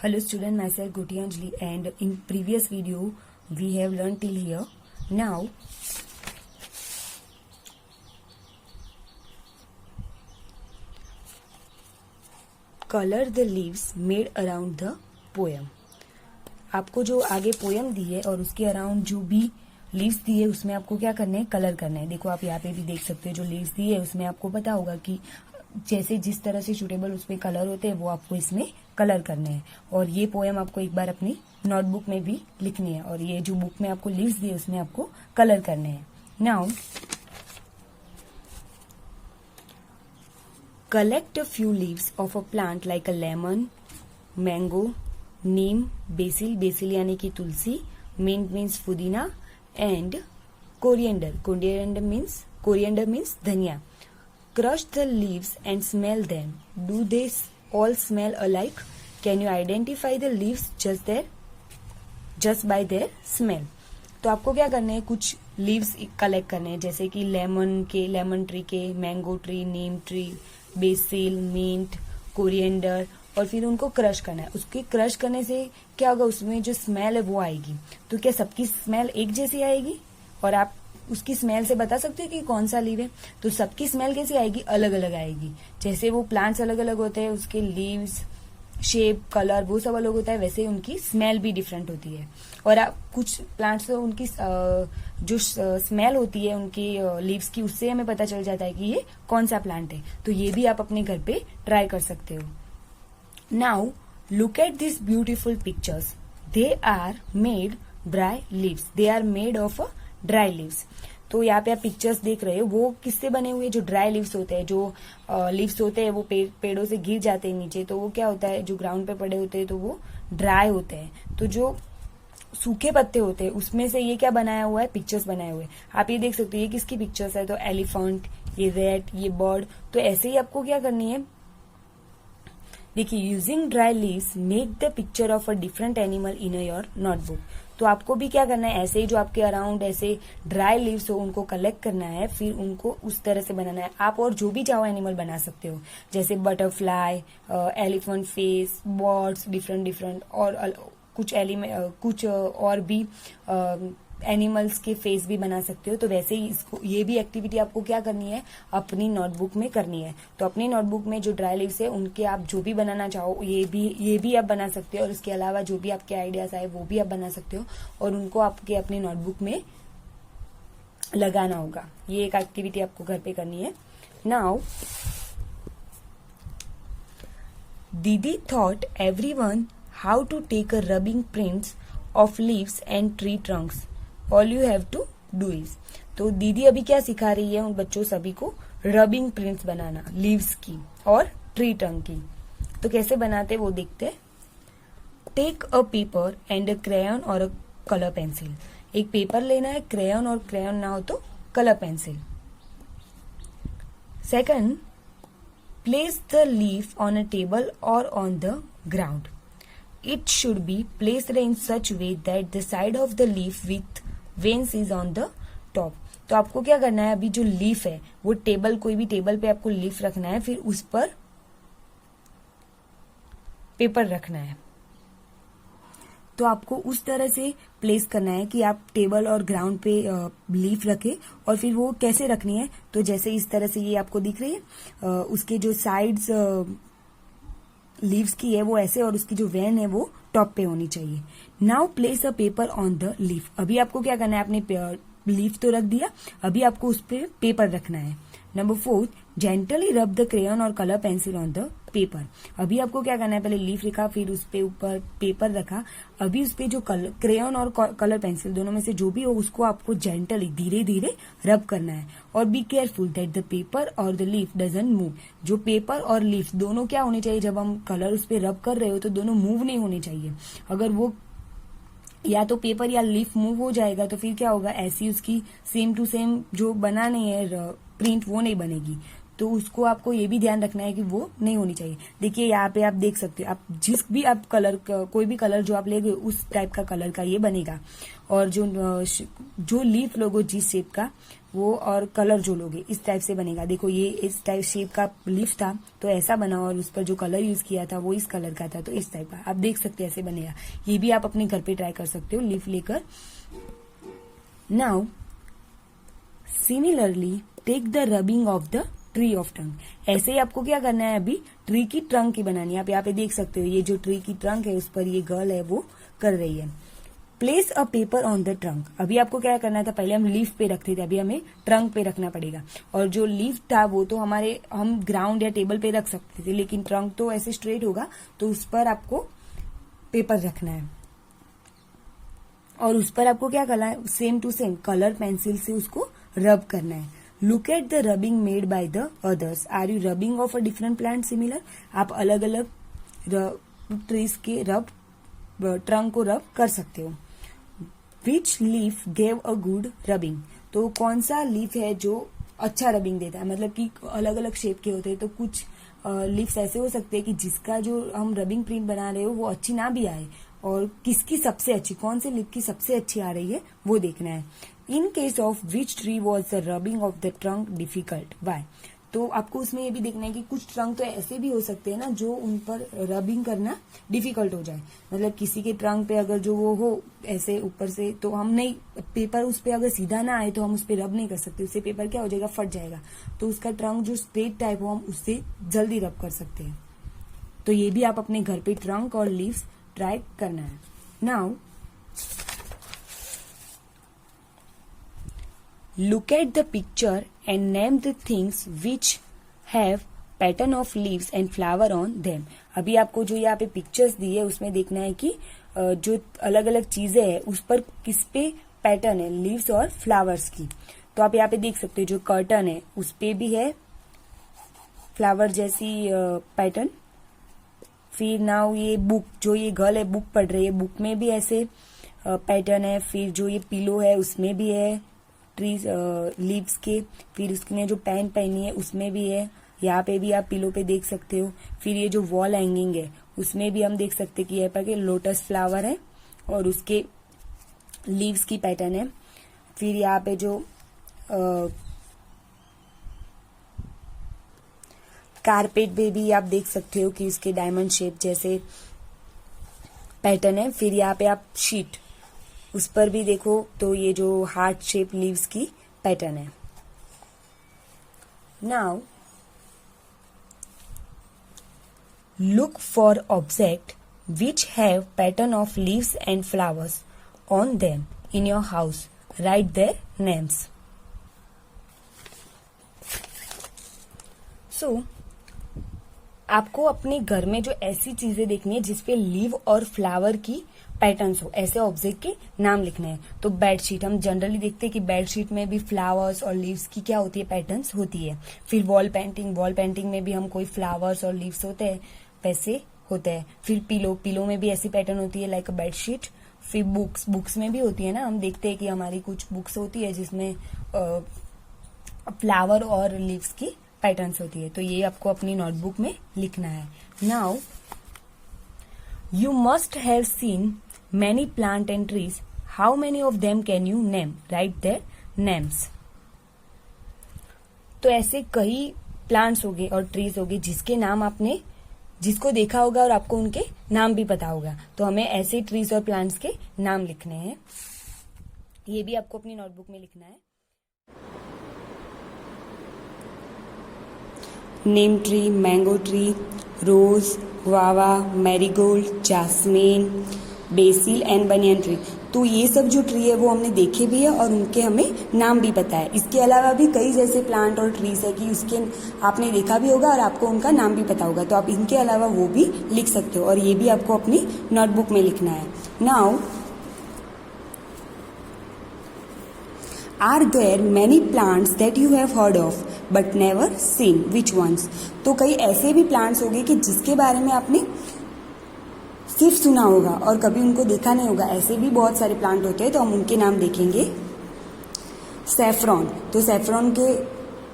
Hello student, myself Goti Anjali, and in previous video we have learned till here. Now color the leaves made around the poem. आपको जो आगे poem दी है और उसके around जो भी लीव्स दी है उसमें आपको क्या करना है, कलर करना है। देखो आप यहाँ पे भी देख सकते हो जो लीव्स दी है उसमें आपको पता होगा कि जैसे जिस तरह से सूटेबल उसमें कलर होते हैं वो आपको इसमें कलर करने हैं। और ये पोयम आपको एक बार अपनी नोटबुक में भी लिखनी है और ये जो बुक में आपको लीव्स दी है उसमें आपको कलर करने हैं। Now collect a few leaves of a plant like a lemon, mango, Neem, BECIL, BECIL यानी कि तुलसी, मिंट मीन्स पुदीना, एंड कोरिएंडर, कोरिएंडर मीन्स धनिया। Crush the leaves and smell them. Do they all smell alike? Can you identify the leaves just by their smell? तो आपको क्या करना है, कुछ लीव्स कलेक्ट करने हैं जैसे कि लेमन ट्री के, मैंगो ट्री, नीम ट्री, बेसिल, मिंट, कोरिएंडर, और फिर उनको क्रश करना है। उसके क्रश करने से क्या होगा, उसमें जो स्मेल है वो आएगी। तो क्या सबकी स्मेल एक जैसी आएगी और आप उसकी स्मेल से बता सकते हो कि कौन सा लीव है? तो सबकी स्मेल कैसी आएगी, अलग अलग आएगी। जैसे वो प्लांट्स अलग अलग होते हैं, उसके लीव्स, शेप, कलर वो सब अलग होता है, वैसे उनकी स्मेल भी डिफरेंट होती है। और आप कुछ प्लांट्स तो उनकी जो स्मेल होती है उनकी लीव्स की, उससे हमें पता चल जाता है कि ये कौन सा प्लांट है। तो ये भी आप अपने घर पे ट्राई कर सकते हो। Now look at this beautiful pictures. They are made dry leaves, they are made of dry leaves. तो यहाँ पे आप पिक्चर्स देख रहे हो, वो किससे बने हुए, जो ड्राई लीव्स होते हैं, जो लीव्स होते हैं वो पेड़ों से गिर जाते हैं नीचे, तो वो क्या होता है, जो ग्राउंड पे पड़े होते हैं तो वो ड्राई होते हैं। तो जो सूखे पत्ते होते हैं उसमें से ये क्या बनाया हुआ है, पिक्चर्स बनाए हुए। आप ये देख सकते हो ये किसकी पिक्चर्स है, तो एलिफेंट, ये रैट, ये बर्ड। तो ऐसे ही आपको क्या करनी है, देखिए, using dry leaves make the picture of a different animal in your notebook. तो आपको भी क्या करना है, ऐसे ही जो आपके अराउंड ऐसे ड्राई लीव्स हो उनको कलेक्ट करना है, फिर उनको उस तरह से बनाना है। आप और जो भी चाहो एनिमल बना सकते हो, जैसे butterfly, elephant face, birds, different और कुछ और भी एनिमल्स के फेस भी बना सकते हो। तो वैसे ही इसको, ये भी एक्टिविटी आपको क्या करनी है, अपनी नोटबुक में करनी है। तो अपनी नोटबुक में जो ड्राई लीव्स है उनके आप जो भी बनाना चाहो ये भी आप बना सकते हो, और इसके अलावा जो भी आपके आइडियाज आए वो भी आप बना सकते हो, और उनको आपके अपनी नोटबुक में लगाना होगा। ये एक एक्टिविटी आपको घर पे करनी है। नाउ दीदी thought everyone how to take a rubbing prints of leaves and tree trunks. All you have to do is. तो दीदी अभी क्या सिखा रही है उन बच्चों सभी को, रबिंग प्रिंट्स बनाना लीव्स की और ट्री ट्रंक की। तो कैसे बनाते वो देखते हैं। Take a paper and a crayon और अ कलर पेंसिल। एक पेपर लेना है, क्रेयन, और क्रेयन ना हो तो colour pencil. Second, place the leaf on a table और on the ground. It should be placed in such way that the side of the leaf with veins is on the top. तो आपको क्या करना है, अभी जो leaf है वो टेबल, कोई भी टेबल पे आपको लीफ रखना है, फिर उस पर पेपर रखना है। तो आपको उस तरह से प्लेस करना है कि आप टेबल और ग्राउंड पे लीफ रखे, और फिर वो कैसे रखनी है, तो जैसे इस तरह से ये आपको दिख रही है, उसके जो साइड्स लीव्स की है वो ऐसे, और उसकी जो वेन है वो टॉप पे होनी चाहिए। Now place a paper on the leaf. अभी आपको क्या करना है, आपने लीफ तो रख दिया, अभी आपको उस पे पेपर रखना है। Number 4, gently rub the crayon और colour pencil on the paper. अभी आपको क्या करना है, पहले लीफ रखा, फिर उस पे ऊपर पेपर रखा, अभी उस पे जो क्रेयन और कलर पेंसिल दोनों में से जो भी हो उसको आपको जेंटली, धीरे धीरे रब करना है। और be careful that the paper और द लीफ डजंट मूव। जो पेपर और लीफ दोनों क्या होने चाहिए, जब हम कलर उस पे रब कर रहे हो तो दोनों मूव नहीं होने चाहिए। अगर वो या तो पेपर या लीफ मूव हो जाएगा तो फिर क्या होगा, ऐसी उसकी सेम टू सेम जो बना नहीं है प्रिंट वो नहीं बनेगी। तो उसको आपको ये भी ध्यान रखना है कि वो नहीं होनी चाहिए। देखिए यहाँ पे आप देख सकते हो, आप जिस भी आप कलर, कोई भी कलर जो आप लेंगे उस टाइप का कलर का ये बनेगा। और जो लीफ लोगो जिस शेप का, वो और कलर जो लोगे इस टाइप से बनेगा। देखो ये इस टाइप शेप का लीफ था तो ऐसा बना, और उस पर जो कलर यूज किया था वो इस कलर का था, तो इस टाइप का आप देख सकते हैं ऐसे बनेगा। ये भी आप अपने घर पे ट्राई कर सकते हो लीफ लेकर। Now similarly take the rubbing of the tree of trunk. ऐसे ही आपको क्या करना है, अभी ट्री की ट्रंक की बनानी है। आप यहाँ पे देख सकते हो ये जो ट्री की ट्रंक है उस पर ये गर्ल है वो कर रही है। Place a paper on the trunk. अभी आपको क्या करना था, पहले हम लीफ पे रखते थे, अभी हमें ट्रंक पे रखना पड़ेगा। और जो लीफ था वो तो हम ग्राउंड या टेबल पे रख सकते थे, लेकिन ट्रंक तो ऐसे स्ट्रेट होगा, तो उस पर आपको पेपर रखना है। और उस पर आपको क्या करना है, same to same colour pencil से उसको रब करना है। Look at the rubbing made by the others. Are you rubbing of a different plant similar. आप अलग अलग ट्रीज के ट्रंक को रब कर सकते हो। Which leaf gave a good rubbing. तो कौन सा लीफ है जो अच्छा रबिंग देता है, मतलब कि अलग अलग शेप के होते हैं, तो कुछ लीव्स ऐसे हो सकते हैं कि जिसका जो हम रबिंग प्रिंट बना रहे हो वो अच्छी ना भी आए, और किसकी सबसे अच्छी, कौन से लीफ की सबसे अच्छी आ रही है वो देखना है। In case of which tree was the rubbing of the trunk difficult, why. तो आपको उसमें ये भी देखना है कि कुछ ट्रंक तो ऐसे भी हो सकते हैं ना जो उन पर रबिंग करना डिफिकल्ट हो जाए। मतलब किसी के ट्रंक पे अगर जो वो हो ऐसे ऊपर से, तो हम नहीं, पेपर उस पे अगर सीधा ना आए तो हम उस पे रब नहीं कर सकते, उससे पेपर क्या हो जाएगा, फट जाएगा। तो उसका ट्रंक जो स्ट्रेट टाइप हो हम उससे जल्दी रब कर सकते हैं। तो ये भी आप अपने घर पे ट्रंक और लीव्स ट्राई करना है। Now look at the picture and name the things which have pattern of leaves and flower on them। अभी आपको जो यहाँ पे पिक्चर्स दी है उसमें देखना है कि जो अलग अलग चीजें हैं उस पर किस पे पैटर्न है, लीव्स और फ्लावर्स की। तो आप यहाँ पे देख सकते हो जो कर्टन है उस पे भी है फ्लावर जैसी पैटर्न। फिर नाउ ये बुक, जो ये गर्ल है बुक पढ़ रही है, बुक में भी ऐसे पैटर्न है। फिर जो ये पिलो है उसमें भी है ट्रीज लीव्स के। फिर उसने जो पैंट पहनी है उसमें भी है, यहाँ पे भी आप पिलो पे देख सकते हो। फिर ये जो वॉल हैंगिंग है उसमें भी हम देख सकते हैं कि यहाँ पर लोटस फ्लावर है और उसके लीव्स की पैटर्न है। फिर यहाँ पे जो कारपेट पे भी आप देख सकते हो कि उसके डायमंड शेप जैसे पैटर्न है। फिर यहाँ पे आप शीट, उस पर भी देखो तो ये जो हार्ट शेप लीव्स की पैटर्न है। Now look for object which have pattern of leaves and flowers on them in your house, write their names. So आपको अपने घर में जो ऐसी चीजें देखनी है जिसपे लीव और फ्लावर की पैटर्न्स हो, ऐसे ऑब्जेक्ट के नाम लिखने हैं। तो बेडशीट, हम जनरली देखते हैं कि बेडशीट में भी फ्लावर्स और लीव्स की क्या होती है, पैटर्न्स होती है। फिर वॉल पेंटिंग में भी हम कोई फ्लावर्स और लीव्स होते हैं वैसे होते हैं। फिर पिलो में भी ऐसी पैटर्न होती है लाइक बेडशीट। फिर बुक्स में भी होती है ना, हम देखते हैं कि हमारी कुछ बुक्स होती है जिसमें फ्लावर और लीव्स की पैटर्न्स होती है। तो ये आपको अपनी नोटबुक में लिखना है। Now you must have seen many plant and trees. How many of them can you name? Write their names. तो ऐसे कई प्लांट्स होंगे और ट्रीज होंगे जिसके नाम आपने, जिसको देखा होगा और आपको उनके नाम भी पता होगा। तो हमें ऐसे ट्रीज और प्लांट्स के नाम लिखने हैं। ये भी आपको अपनी नोटबुक में लिखना है। Neem tree, mango tree, rose, guava, marigold, jasmine, basil and banyan tree. तो ये सब जो ट्री है वो हमने देखे भी है और उनके हमें नाम भी पता है। इसके अलावा भी कई जैसे प्लांट और ट्रीज है कि उसके आपने देखा भी होगा और आपको उनका नाम भी पता होगा, तो आप इनके अलावा वो भी लिख सकते हो और ये भी आपको अपनी नोटबुक में लिखना है। Now are there many plants that you have heard of but never seen, which ones. तो कई ऐसे भी प्लांट्स होंगे कि जिसके बारे में आपने सिर्फ सुना होगा और कभी उनको देखा नहीं होगा। ऐसे भी बहुत सारे प्लांट होते हैं, तो हम उनके नाम देखेंगे। सैफरॉन, तो सैफरॉन के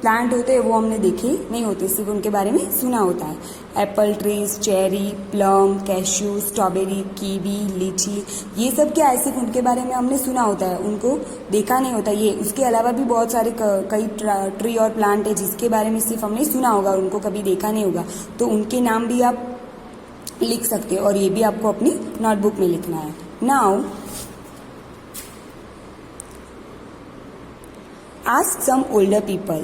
प्लांट होते हैं वो हमने देखे नहीं होते, सिर्फ उनके बारे में सुना होता है। Apple trees, cherry, plum, cashew, strawberry, kiwi, लीची, ये सब क्या है, सिर्फ उनके बारे में हमने सुना होता है, उनको देखा नहीं होता। ये उसके अलावा भी बहुत सारे कई ट्री और प्लांट है जिसके बारे में सिर्फ हमने सुना होगा, उनको कभी देखा नहीं होगा, तो उनके नाम भी आप लिख सकते हो और ये भी आपको अपनी नोटबुक में लिखना है। Now ask some older people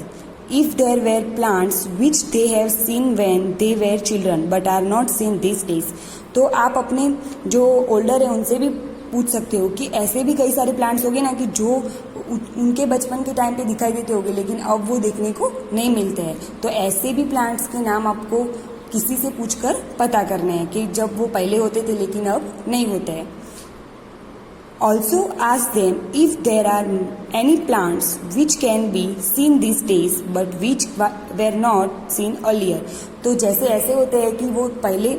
if there were plants which they have seen when they were children but are not seen these days। तो आप अपने जो ओल्डर है उनसे भी पूछ सकते हो कि ऐसे भी कई सारे प्लांट्स होंगे ना कि जो उनके बचपन के टाइम पे दिखाई देते होंगे लेकिन अब वो देखने को नहीं मिलते हैं। तो ऐसे भी प्लांट्स के नाम आपको किसी से पूछकर पता करने हैं कि जब वो पहले होते थे लेकिन अब नहीं होते हैं। Also ask them if there are any plants which can be seen these days but which were not seen earlier। तो जैसे ऐसे होते हैं कि वो पहले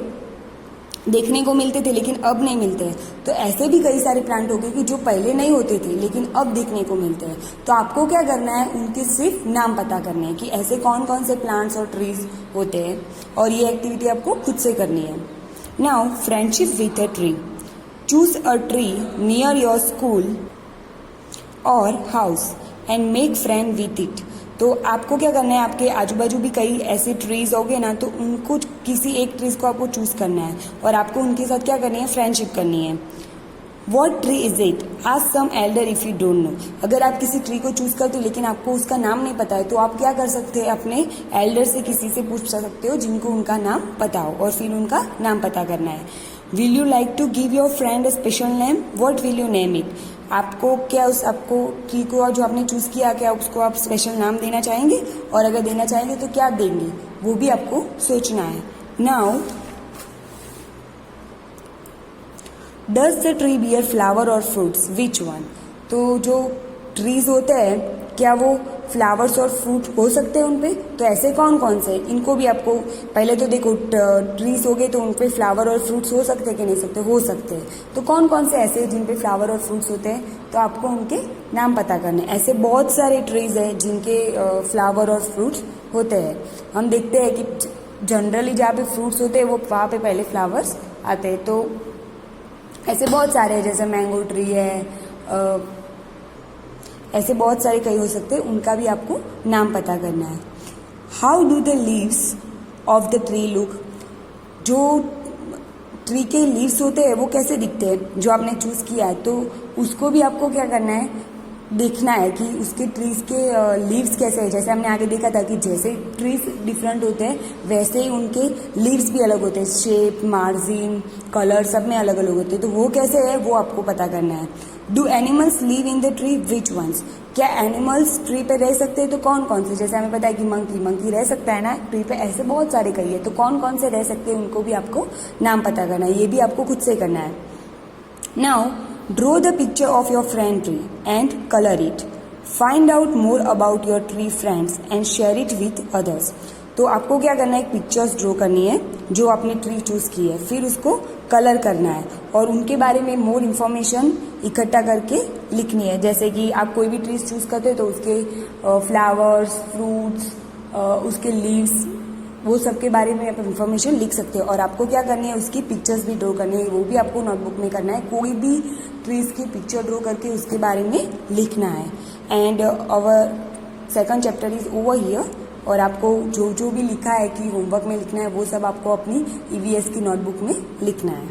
देखने को मिलते थे लेकिन अब नहीं मिलते हैं, तो ऐसे भी कई सारे प्लांट हो गए कि जो पहले नहीं होते थे लेकिन अब देखने को मिलते हैं। तो आपको क्या करना है, उनके सिर्फ नाम पता करने हैं कि ऐसे कौन कौन से प्लांट्स और ट्रीज होते हैं, और ये एक्टिविटी आपको खुद से करनी है। Now friendship with a tree. Choose a tree near your school or house and make friend with it। तो आपको क्या करना है, आपके आजू बाजू भी कई ऐसे ट्रीज होंगे ना, तो उनको किसी एक ट्रीज को आपको चूज करना है और आपको उनके साथ क्या करनी है, फ्रेंडशिप करनी है। What tree is it? Ask some elder if you don't know। अगर आप किसी ट्री को चूज करते हो लेकिन आपको उसका नाम नहीं पता है, तो आप क्या कर सकते हैं, अपने एल्डर से किसी से पूछ सकते हो जिनको उनका नाम पता हो, और फिर उनका नाम पता करना है। Will you like to give your friend a special name? What will you name it? आपको क्या आपको ट्री को जो आपने चूज किया, क्या उसको आप स्पेशल नाम देना चाहेंगे, और अगर देना चाहेंगे तो क्या देंगे, वो भी आपको सोचना है। Now does the tree bear flower और फ्रूट्स, विच वन। तो जो ट्रीज होते हैं क्या वो फ्लावर्स और फ्रूट हो सकते हैं उनपे, तो ऐसे कौन कौन से, इनको भी आपको पहले तो देखो, ट्रीज हो गए तो उनपे फ्लावर और फ्रूट्स हो सकते हैं कि नहीं सकते, हो सकते हैं। तो कौन कौन से ऐसे जिन पे फ्लावर और फ्रूट्स होते हैं, तो आपको उनके नाम पता करने। ऐसे बहुत सारे ट्रीज हैं जिनके फ्लावर और फ्रूट्स होते हैं। हम देखते हैं कि जनरली जहाँ पे फ्रूट्स होते हैं वो वहाँ पे पहले फ्लावर्स आते हैं। तो ऐसे बहुत सारे हैं, जैसे मैंगो ट्री है, ऐसे बहुत सारे कई हो सकते हैं, उनका भी आपको नाम पता करना है। How do the leaves of the tree look. जो ट्री के लीव्स होते हैं वो कैसे दिखते हैं, जो आपने चूज किया है, तो उसको भी आपको क्या करना है, देखना है कि उसके ट्रीज के लीव्स कैसे हैं। जैसे हमने आगे देखा था कि जैसे ट्रीज डिफरेंट होते हैं वैसे ही उनके लीव्स भी अलग होते हैं, शेप, मार्जिन, कलर सब में अलग अलग होते हैं। तो वो कैसे है वो आपको पता करना है। Do animals live in the tree, which ones. क्या एनिमल्स ट्री पे रह सकते हैं, तो कौन कौन से, जैसे हमें पता है कि मंकी रह सकता है ना ट्री पे, ऐसे बहुत सारे कई है, तो कौन कौन से रह सकते हैं उनको भी आपको नाम पता करना है, ये भी आपको खुद से करना है। Now draw the picture of your friend tree and color it। find out more about your tree friends and share it with others। तो आपको क्या करना है, एक पिक्चर्स ड्रॉ करनी है जो आपने ट्री चूज की है, फिर उसको कलर करना है और उनके बारे में मोर इन्फॉर्मेशन इकट्ठा करके लिखनी है। जैसे कि आप कोई भी ट्रीज चूज करते हो तो उसके फ्लावर्स, फ्रूट्स, उसके लीव्स, वो सब के बारे में आप इन्फॉर्मेशन लिख सकते हो। और आपको क्या करनी है, उसकी पिक्चर्स भी ड्रॉ करनी है, वो भी आपको नोटबुक में करना है। कोई भी ट्रीज की पिक्चर ड्रॉ करके उसके बारे में लिखना है। And our second chapter is over here. और आपको जो जो भी लिखा है कि होमवर्क में लिखना है वो सब आपको अपनी EVS की नोटबुक में लिखना है।